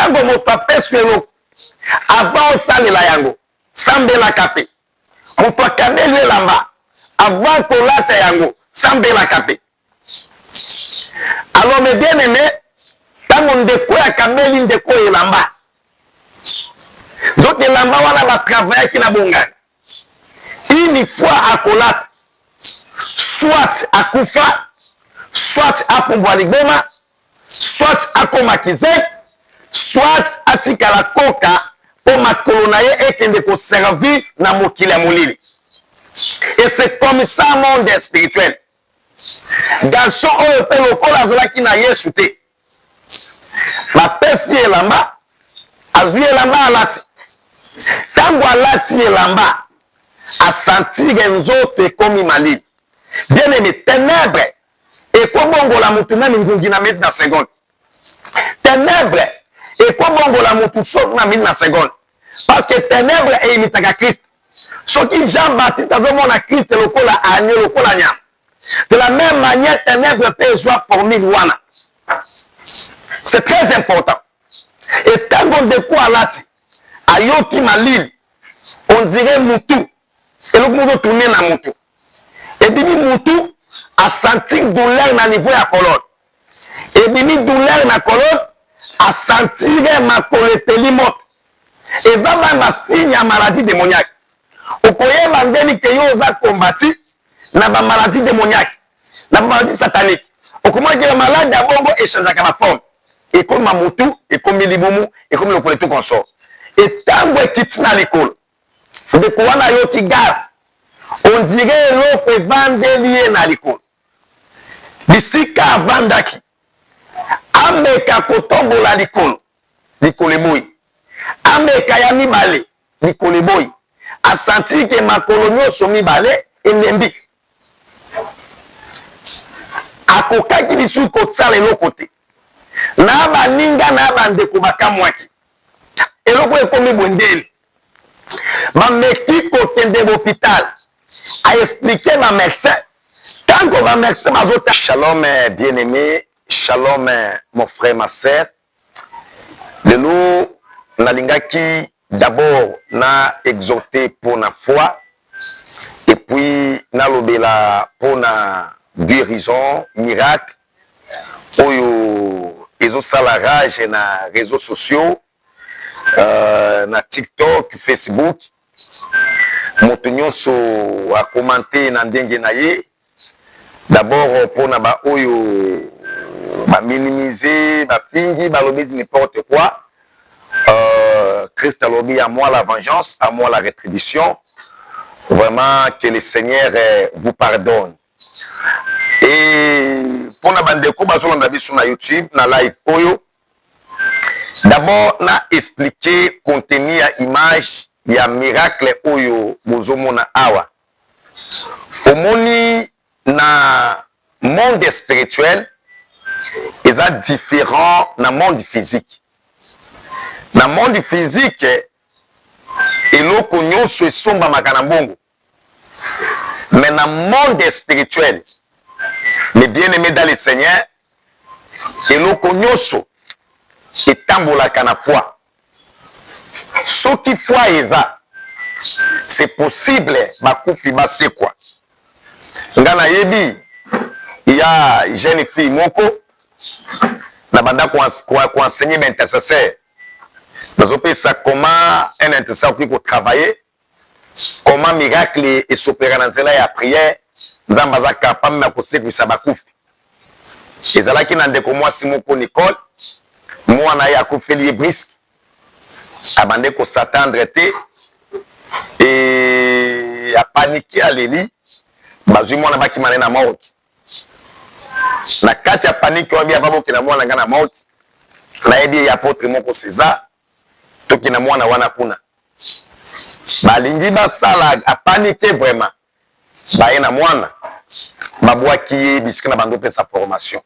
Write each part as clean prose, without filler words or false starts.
tango moto apesi eloko avant osalela yango sambelaka mpe moto akandeli elamba avant kolata yango sambelaka mpe. Alors mes bien-aimés, tango ndeko akameli ndeko elamba zote elamba wana batravaillaki na bongani une fois akolata soit akufa soit apumbwa liboma soit akoma kizek soit atikala koka po makolo na ye ekende koservi na mokili ya molili. Et c'est comme ça monde spirituel. Garçon oyo pe lokola azalaki na Yesu te bapesi elamba azwi elamba alati tango alati elamba asantire nzoto ekomi malili. Bien aimé, ténèbre ekobongola mutu meme ngungi na minute na seconde. Ténèbre ekobongola mutu soki na minute na seconde parce que ténèbre eyimitaka Christ. Soki Jean-Baptiste azomona Christ lokola agneau lokola nyama, de la même manière ténèbre peut jouer formule wana. C'est très important. Et tango ndeko alati ayoki malili on dirait mutu eloko mozo tourner na mutu ebimi mutu a sentir douleur na niveau ya colonne ebimi douleur na colonne a sentir makolo eteli moto eza ba signe ya maladie démoniaque. Okoyeba ndeni ke yo oza kombati na ba maladie démoniaque na ba maladie satanique. Okomaki la malade ya bongo échangeaka na forme ekomi mutu ekomi libumu ekomi lokolo tout consort. Et tango ekiti na likolo ndeko wana yoki gaz on dirait eloko evandeli ye na likolo bisika avandaki ameka kotombola likolo likolo eboyi ameka ya mibale likolo eboyi asentir ke makolo nyonso mibale elembi akokaki lisusu kosala eloko te na baninga na bandeko bakamwaki eloko ekomi bwendeli bameki kokende l'hôpital a expliqué ma médecin tant que ma médecin m'a dit shalom bien-aimé, shalom mon frère, ma sœur. De nous nalingaki d'abord na exhorté pour na foi et puis na lobela pour na guérison miracle oyo ezo sala rage na réseaux sociaux na TikTok, Facebook. Moto nyonso a commenté na ndenge na ye. D'abord pour na ba oyo ba minimiser, ba fingi, ba lobi n'importe quoi. Christ a lobi à moi la vengeance, à moi la rétribution. Vraiment que le Seigneur vous pardonne. Et pour na bandeko bazolanda biso na YouTube na live oyo. D'abord na expliquer contenu à image ya miracle oyo bozomona awa. Omoni na monde spirituel eza différent na monde physique. Na monde physique eloko nyonso esomba makana mbongo. Mais na monde spirituel, les bien-aimés dans le Seigneur, eloko nyonso etambolaka na foi. Ce qui foi eza, c'est possible bakufi base quoi. Ngana yebi, il y a une jeune fille moko na banda ko enseigner l'intercesseur. Ça comment un intercesseur peut travailler, comment miracle et s'opérer dans la prière, nzamba za capable na kosekisa bakufi. Ezalaki na ndeko mwasi moko Nicole, mwana ya kofeli brisque. Abandé ko s'attendre te et a paniqué à l'eli bazui mwana baki manena mauti na kati ya panique obi ababo kina mwana ngana mauti na ebi ya apôtre moko César to kina mwana wana kuna balingi basala a paniqué vraiment ba na mwana babwaki bisika na bando pe sa formation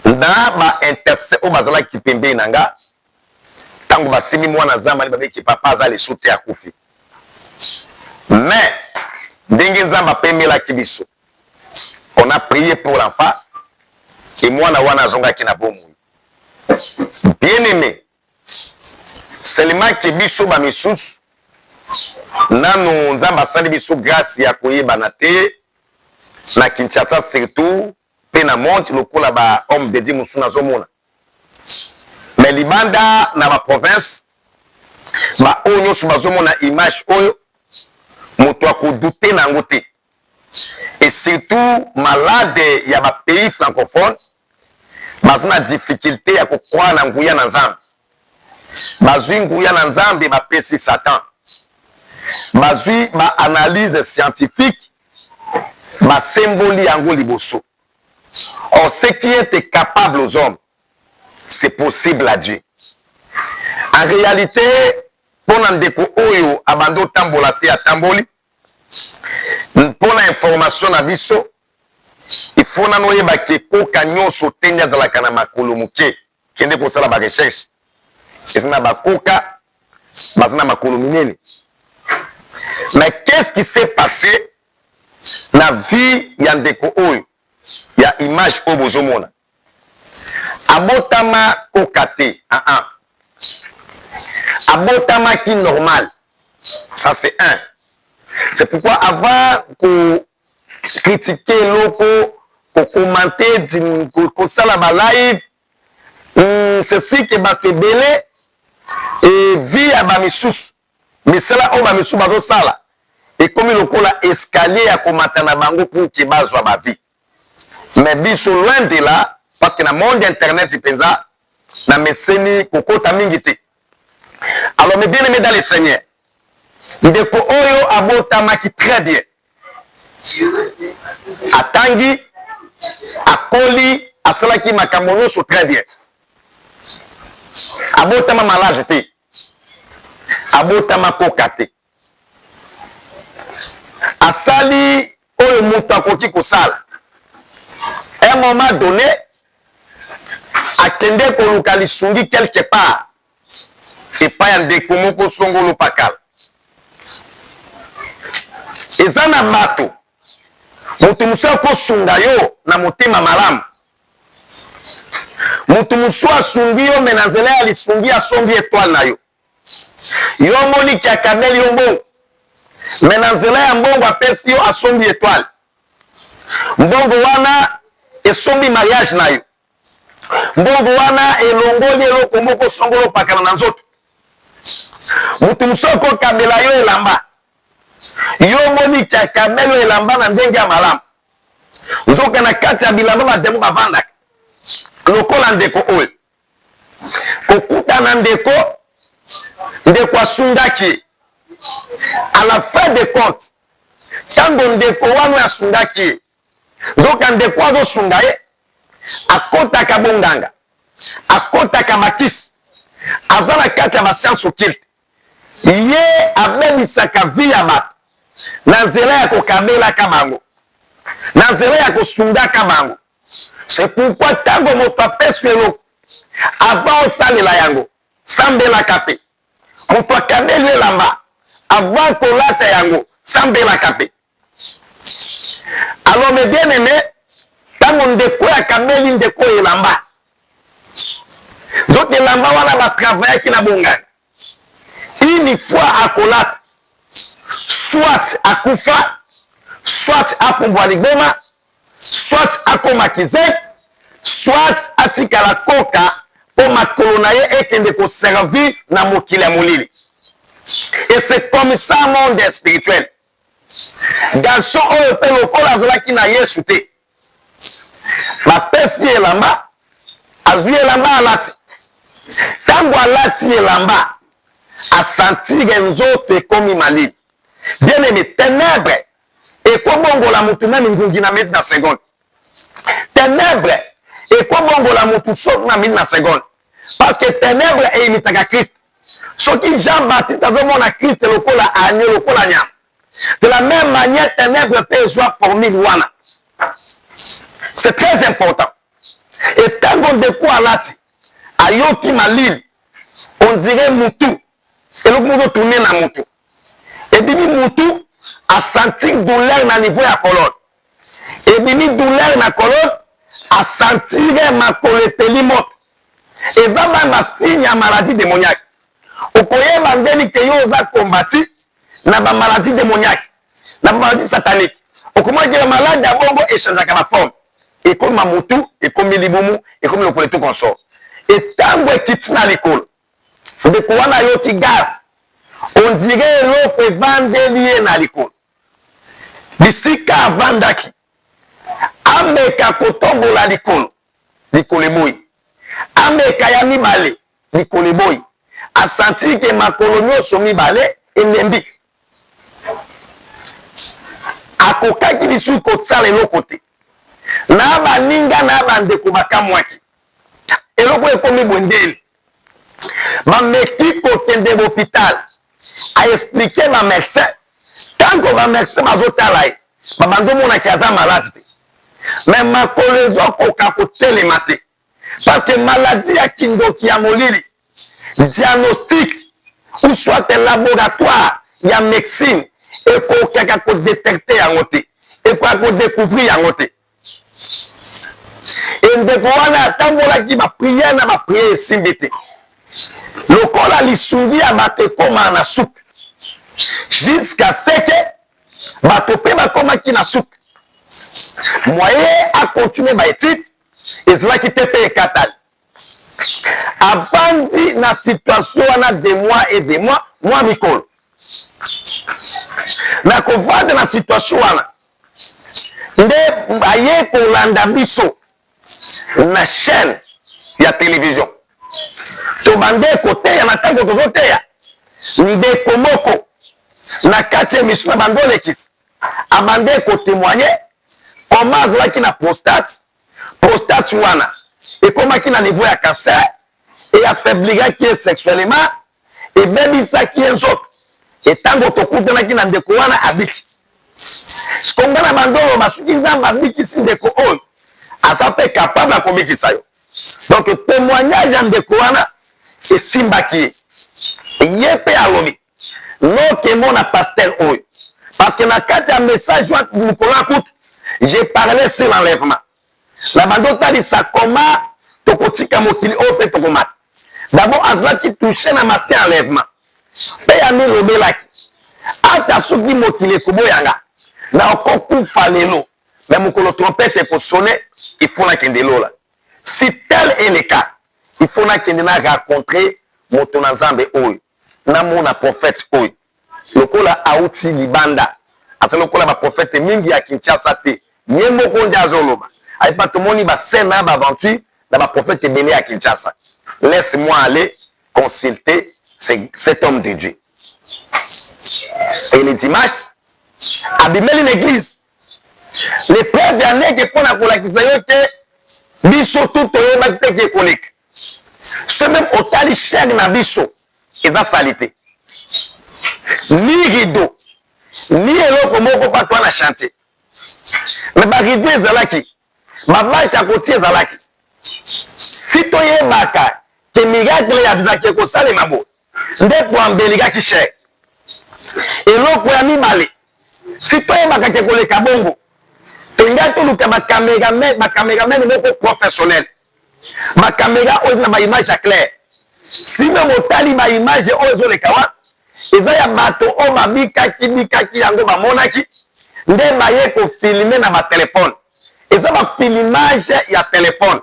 na ba intercesseur o bazala kipembe nanga tango basimi mwana zamba babeki papa azali soute ya kufi. Mais ndenge nzamba pemela kibiso. On a prié pour l'enfant et mwana wana zonga ki na bomu. Bien aimé, seulement que biso ba misusu nano nzamba asali biso grâce ya koyebana te na Kinshasa surtout pe na monde lokola ba homme de Dieu musu nazomona mais libanda na ba province ba oyo nyonso bazomona image oyo moto akodute nango te et surtout malade ya ba pays francophone bazona difficulté ya kokroire na nguya na nzambe bazwi nguya na nzambe bapesi Satan bazwi ba analyse scientifique basemboli yango liboso. Or ce qui est capable aux hommes c'est possible à Dieu. En réalité pona ndeko oyo abando tambola te atamboli pona information na biso il faut na noyeba ke koka nyonso tenya azalaka na makolo moke kende kosala ba recherche esina bakoka bazana makolo minene. Mais qu'est-ce qui s'est passé na vie ya ndeko oyo ya image oyo bozomona abotama koka te abotama qui normal, ça c'est un. C'est pourquoi avant que critiquer loko, pour commenter, pour ça la live, c'est si que bato belé et vie à bamisous, mais cela on bamisous bato sala et comme le cola escalier à commenter na bango pour que bazwa ba vie. Mais biso loin de là parce que dans le monde internet il pensa na meseni kokota mingi te. Alors mes bien-aimés dans le Seigneur, ndeko oyo abotamaki très bien. Atangi, akoli, asalaki makambo nyonso très bien. Abotama malade te. Abotama koka te. Asali oyo moto akoki kosala. À un moment donné, akende koluka lisungi quelque part. Et pas un décomo pour son golo pakal. Et ça n'a mato. Moutumuso ko sunga yo na motema malamu. Moutumuso asungi yo menazele alisungi asombi étoile na yo. Yo moni ki akameli yo mbongo. Menazele ya mbongo apesi yo asombi étoile. Mbongo wana esombi mariage na yo. Mbongo wana elongoli eloko moko songolo pakala na nzoto. Mutu musoko kamela yo elamba yo moni cha kamelo elamba na ndenge ya malamu uzoka na kati ya bilamba bademo bavanda lokola ndeko oyo kokuta na ndeko asundaki à la fin de compte tango ndeko wana asundaki zoka ndeko azosunga ye akotaka bonganga akotaka makisi azala kati ya basianse occulte ye abemisaka vi ya bato na nzela ya kokabelaka bango na nzela ya kosungaka bango. C'est pourquoi tango moto apesi eloko avant osalela yango sambelaka pe moto akabeli elamba avant kolata yango sambelaka pe. Alors mes bien-aimés, tango ndeko akabeli ndeko elamba donc elamba wana batravaillaki na bonganga une fois akolata soit akufa soit apumbwa liboma soit akomakize soit atikala koka po makolo na ye ekende koservir na mokili ya molili. Et c'est comme ça monde spirituel. Garçon oyo pe lokola azalaki na Yesu te bapesi elamba azwi elamba alati tango alati elamba asentir nzoto ekomi malili. Bien aimé, ténèbres ekobongola mutu na mingungi na minute na seconde. Ténèbres ekobongola mutu soki na minute na seconde. Parce que ténèbres eyimitaka Christ. Soki Jean-Baptiste azomona Christ lokola agneau lokola nyama. De la même manière, ténèbres peut ezwa formule wana. C'est très important. Et tango ndeko alati ayoki malili on dirait mutu eloko mozo tourner na mutu ebimi mutu a sentir douleur na niveau ya colonne ebimi douleur na colonne a sentir makolo epeli moto eza bana signe ya maladie démoniaque okoye mandeni ke yo za combattre na ba maladie démoniaque na ba maladie satanique okomaki la malade abongo échangeaka ba forme ekomi mamutu ekomi libumu ekomi lokolo tout consort etango ekiti na likolo ndeko wana yoki gaz on dirait eloko evandeli ye na likolo bisika avandaki ameka kotombola likolo eboyi ameka ya mibale likolo eboyi asantiri ke makolo nyonso mibale enembi akokaki lisusu kosala eloko te na baninga na bandeko bakamwaki eloko ekomi bwendeli bameki kokende hôpital aexplike bamédecin tanko bamédecin bazotala ye babandi omonaki aza malade te me makolo ezokoka kotelema te parce que maladie ya kindoki ya molili diagnostic ou soit laboratoire ya médecine ekokaka kodetecte yango te ekoka kodécouvrir yango te endeko wana atambolaki bapriere na bapriere esimbi te lokola lisungi ya bato ekóma na suka jusqu'à ce que bato mpe bakomaki na suka moyen akontinue baétude ezalaki te mpe ekatali avandi na situation wana de mois et de mois mwa mikolo na kovanda na situation wana nde aye kolanda biso na chaîne ya télévision tobande koteya na ntango tozoteya ndeko moko na kati émission na bando olekisi abande kotémoigne koma azalaki na prostate wana ekomaki na niveau ya cancer eaffaibligaki ye sexuellement ebebisaki ye nzoto etango tokutanaki na ndeko wana abiki sikonga na bandolo basuki nzambe abikisi ndeko oyo aza mpe capable akomikisa yo donc témoignage ya ndeko wana esimbaki ye ye mpe alobi nokemo na paster oyo parce que na kati ya message wa mokolo ya kutu j'ai parlé sur l'enlèvement na bando otalisa koma tokotika mokili oyo mpe tokomata d'abord azalaki touché na matin enlèvement mpe ya milobelaki ata soki mokili ekoboyanga na okokufa lelo me mokolo trompete ekosone il faut nakende lola si tel est le cas il faut nakende na rencontrer moto na nzambe oyo namona prophète oyo lokola auti libanda asa lokola baprofete mingi ya Kinshasa te ye moko nde azoloba ayepa tomoni bascène na baaventure na baprofete ebele ya Kinshasa laisse-moi aller consulter cet homme de Dieu et le dimanche abimeli l'église le preuve ya ndenge mpona kolakisa yo te biso tu toyebaki te ke ekoleka so même otali chaîne na biso eza sali te ni rideau ni eloko moko mpa toa na chantier me barideau ezalaki bavache ya kotia ezalaki si toyebaka ke miracle ya bizaki ekosalema bo nde koambelikaki cher eloko ya mibale si toyebaka ke koleka bongo tolinga toluka bacameramen moko professionnel bacaméra oyo na baimage ya claire si meme otali baimage oyo ezoleka wana eza ya bato oyo babikaki yango bamonaki nde baye kofilme na batelefone eza bafilimage ya telefone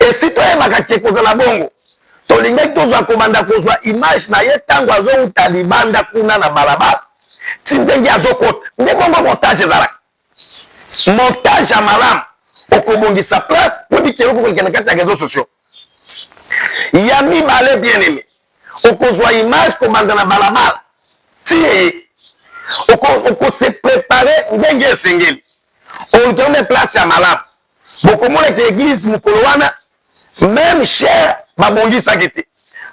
esi toyebaka ke kozala bongo tolingaki tozwa kobanda kozwa image na ye ntango azouta libanda kuna na balabala ti ndenge azokota nde bongo montage ezalaka montage ya malamu okobongisa place po bikeloko kolekana kati ya réseaux sociaux ya mibale bien aimé okozwa image kobanda na balabala ti ye okose prépare ndenge esengeli olukende place ya malamu bokomonaka église mokolo wana même cher babongisaki te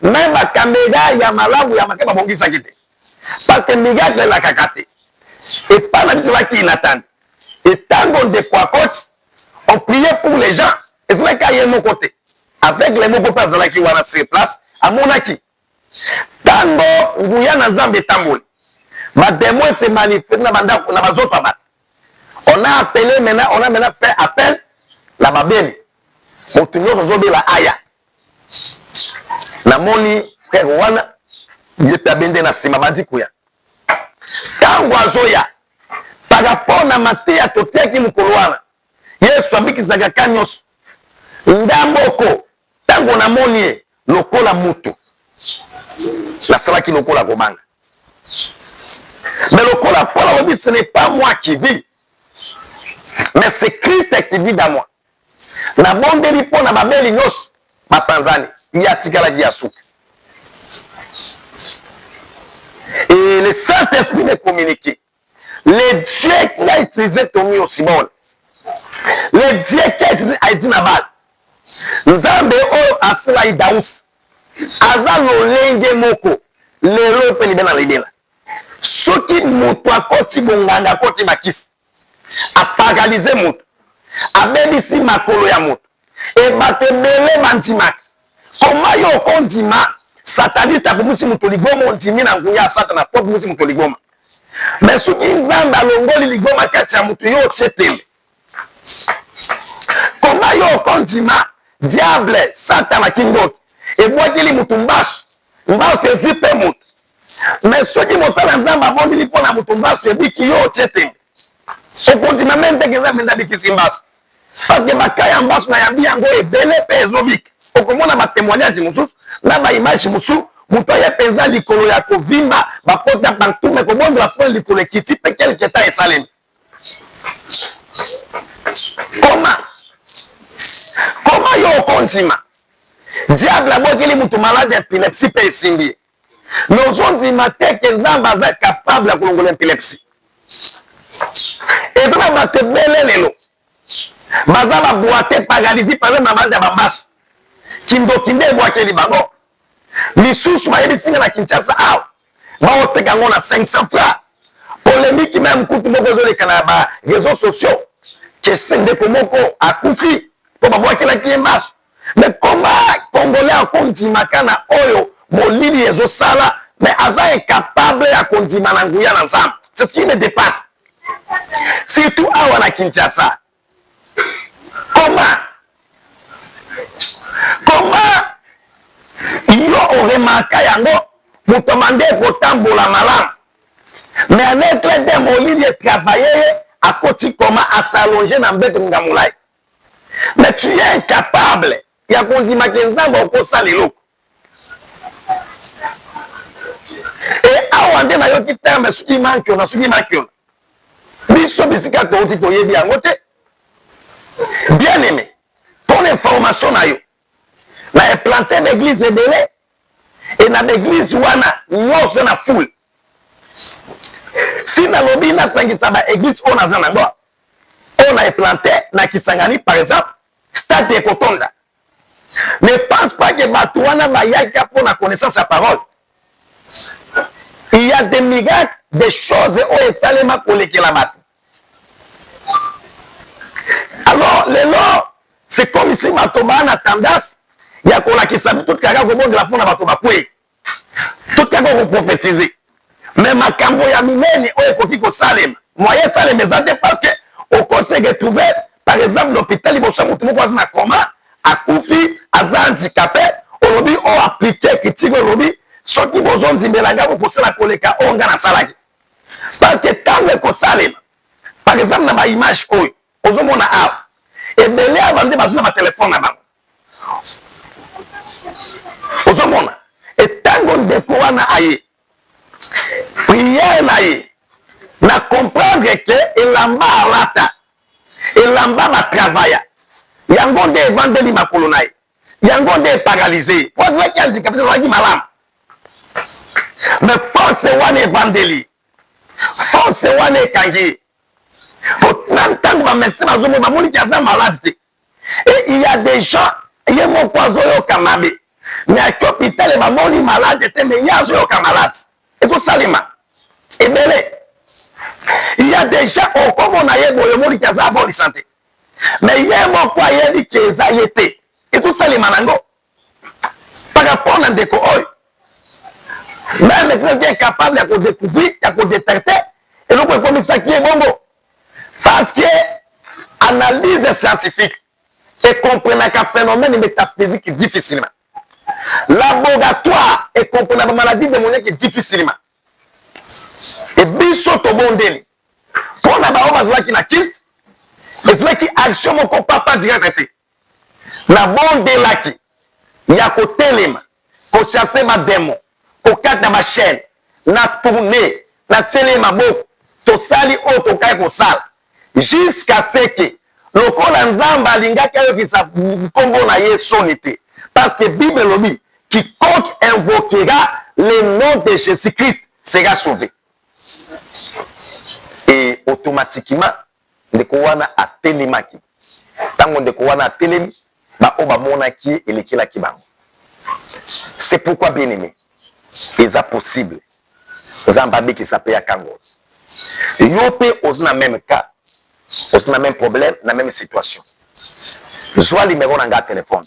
même bakamera ya malamu ya make babongisaki te parce que miracle elakaka te epa na biso baki inatandi etango ndeko akoti on priait pour les gens ezalaki aye moko te avec les moko mpe azalaki wana sur place amonaki ntango nguya na nzambe etamboli badémon se manifeste na bandako na bazoto ya bato on a appelé maintenant on a maintenant fait appel na babeli moto nyonso azobela aya na namoni frère wana yepe abende na sima bandikuya tango azoya par rapport na mateya totiaki mokolo wana yesu abikisaka ka nyonso ndamboko tango namoni ye lokola mutu nasalaki lokola kobanga mais lokola Paul alobi ce n'est pas moi qui vis mais c'est Christ qui vit dans moi nabondeli mpo na babeli nyonso batanzanie ye atikalaki ya suka et le Saint-Esprit me communiquait le Dieu qui a utilisé Tommy Osimone le Dieu qui a utilisé Aïdi Nabal nzambe oyo asala idausi aza lolenge moko lelo mpe libela na libela soki moto akoti bonganga akoti bakisi apagalize moto abebisi makolo ya moto e bato ebele bandimaka koma yo okondima sataniste akomisi moto ligoma ondimi na nguya ya satana po akomisi moto ligoma mais soki nzambe alongoli ligoma kati ya moto yo otie tembe koma yo okondima diable satana kingoki ebwakili moto mbasu ezi mpe moto mais soki mosala nzambe abondeli mpo na moto mbasu ebiki yo otie tembe okondima me ndenge nzambe nde abikisi mbasu parce que bakaya mbasu na yambi yango ebele mpe ezobika okomona batémoignage mosusu na baimage mosusu moto aye mpenza likolo ya kovimba bapota partout me kobondela mpo likolo ekiti mpe quelque temps esalemi koma yo okondima diable abwakeli moto malade ya epilepsie mpe esimbi mais ozondima te ke nzambe aza capable ya kolongola epilepsie eza na bato ebele lelo baza babwate paralisi par exemple na bande ya bambasu kindoki nde ebwakeli bango lisusu bayebisinga na Kinshasa awa baoteka yango na 500 francs polémique meme kutu moko ezoleka na bareseau sociaux kese ndeko moko akufi mpo babwakelaki ye mbasu mais koma congolais akondimaka na oyo molili ezosala mais aza incapable ya kondima na nguya na nzambe c'est ce qui me dépasse surtout awa na Kinshasa comment yo oremaka yango moto mande kotambola malamu mais anetre de molili etravaille ye akoti koma asalonge na mbeto ngamulai mais tu es incapable ya kondimaka nzambe okosala eloko e awa nde nayoki terme soki mankiona biso bisika touti toyebi yango te bien aimé ton information na yo na implanté d'église ebele et na l'église wana nyonso na foule si nalobi nasangisa baéglise oyo naza nango oyo na implanté na Kisangani par exemple stade ekotonda ne pense pas que bato wana bayaki mpo na connaissance ya parole il y a des miracles des choses oyo esalema kolekela bato alors lelo c'est comme si bato baa na tendance ya kolakisa bitu kaka kobongela mpona bato bakwei tokaka koprophétiser mais makambo ya minene oyo ekoki kosalema moyen salema eza te parce que okoseke trouve par exemple l'hôpital liboso ya motu moko aza na koma akufi aza handicapé olobi o appliqué critique olobi soki bozondimbelanga bokosala koleka oyo nga nasalaki parce que ntango ekosalema par exemple na baimage oyo ozomona awa ebele awa nde bazwi na batelefone na bango ozomona etango ndeko wana aye priere na ye na comprendre ke elamba alata elamba batravailla yango nde evandeli makolo na ye yango nde eparalize ye po azalaki handicapé azalaki malamu mais force wana evandeli force wana ekangi ye na ntango bamédecin bazomona bamoniki aza malade te et il y a des gens ye moko azoyoka mabe mais aki hôpital bamoni malade te mais ye azoyoka malade ezosalema ebele il y a des gens okomona ye boye omoniki aza aboli santé mais ye moko ayebi ke eza ye te ezosalema nango par rapport na ndeko oyo même médecin est capable ya kodécouvrir ya kodétecte eloko ekomisaki ye bongo parce que analyse scientifique et comprenaka phénomène métaphysique difficilement Laboratoire et comprendre la maladie démoniaque difficilement. Et biso to bondeli. Pour la barre qui na kilt. Et c'est qui action mon papa direct. Na bondelaki. Ya ko telema. Ko chasser ma démon. Ko kata ma chaîne. Na tourner. Na télé ma boko. To sali o to kai ko sala. Jusqu'à ce que le kola nzamba lingaka yo ki sa kombo na yesonité. Parce que Bible lobi quiconque invoquera le nom de Jésus-Christ sera sauvé. Et automatiquement, ndeko wana atelemaki. Tango ndeko wana atelemi, ba oba mona ki elekela ki bango. C'est pourquoi bien aimé, c'est possible. Zambabi qui s'appelle à Kango. Yope osna même cas, osna même problème, la même situation. Soit le numéro dans le téléphone.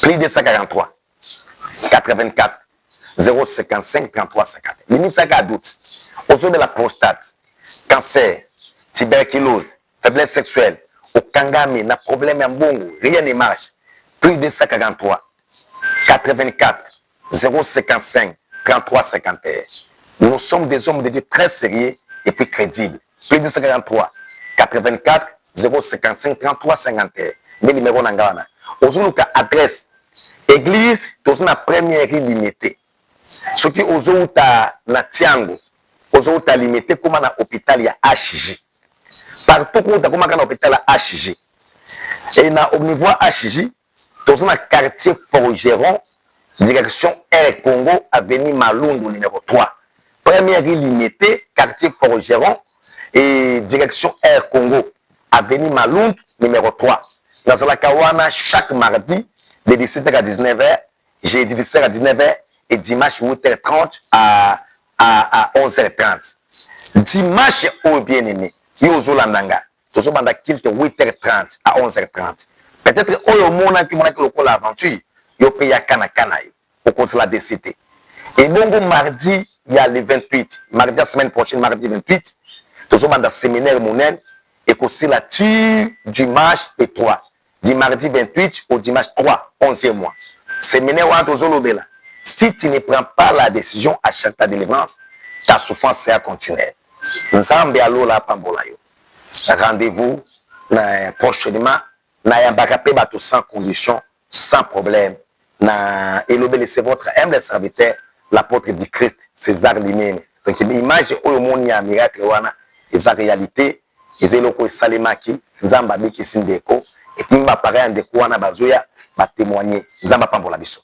Plus de 143 84 055 33 50. Les ministres à doute. Aux de la prostate, cancer, tuberculose, faiblesse sexuelle, au kangami, na problème en bongo, rien ne marche. Plus de 143 84 055 33 51. Nous sommes des hommes de Dieu très sérieux et puis crédibles. Plus de 143 84 055 33 51. Mais numéro nangana. Ozo ka adresse église dans la première limitée. Ce qui ozo ta na tiango, ozo ta limité comme na hôpital ya HJ. Partout où ta comme na hôpital ya HJ. Et na au niveau HJ, dans un quartier Forgeron, direction Air Congo, avenue Malundu numéro 3. Première limitée, quartier Forgeron et direction Air Congo, avenue Malundu numéro 3. Dans la Kawana, chaque mardi, de 17h à 19h, jeudi 17h à 19h, et dimanche 8h30 à 11h30. Dimanche, oh bien aimé, Yozo Landanga, Tozo Banda Kilt 8h30 à 11h30. Peut-être, oh yo mona qui mona qui le l'aventure, yo paye à Kana, au compte de la DCT. Et donc, mardi, il y a le 28, mardi la semaine prochaine, mardi 28, Tozo Banda séminaire monnaie, et aussi la tue dimanche et 3. Du mardi 28 au dimanche 3, 11e mois. Séminaire Ouadozolobela. Si tu ne prends pas la décision à chaque ta délivrance, ta souffrance sera continuelle. Nzambe alo la pambola yo. Rendez-vous prochainement. Na yambakape bato sans condition, sans problème. Na elobele c'est votre humble serviteur, l'apôtre du Christ, César Limene. Donc l'image au monde ya miracle wana, et sa réalité, et eloko salemaki, nzamba biki sindeko. Et puis, ma parole, de quoi on a besoin de témoigner. Nous allons pas pour la biso.